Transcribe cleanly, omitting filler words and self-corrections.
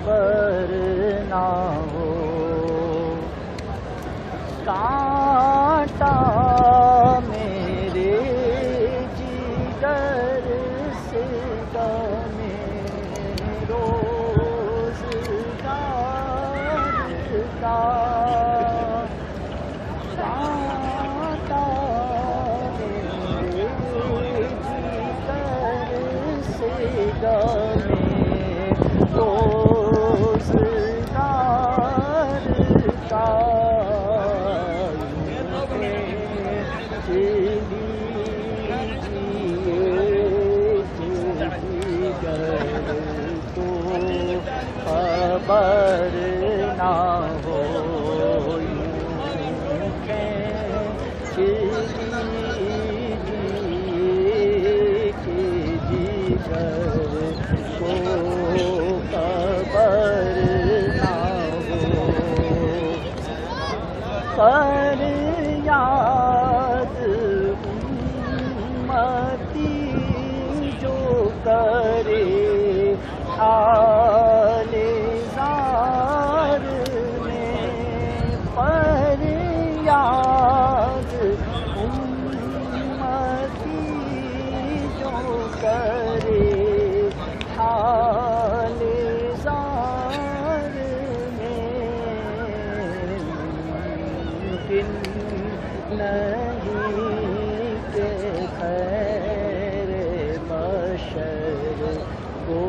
خبر نہ ہو، کانٹا میرے جگر سے دمے روزگار کا، کانٹا میرے جگر سے دمے روزگار کا، خبر نہ ہو، خبر نہ ہو، فریاد امتی جو کرے حال زار میں، فریاد امتی جو کرے حال زار میں، ممکن نہیں کہ خیر بشر کو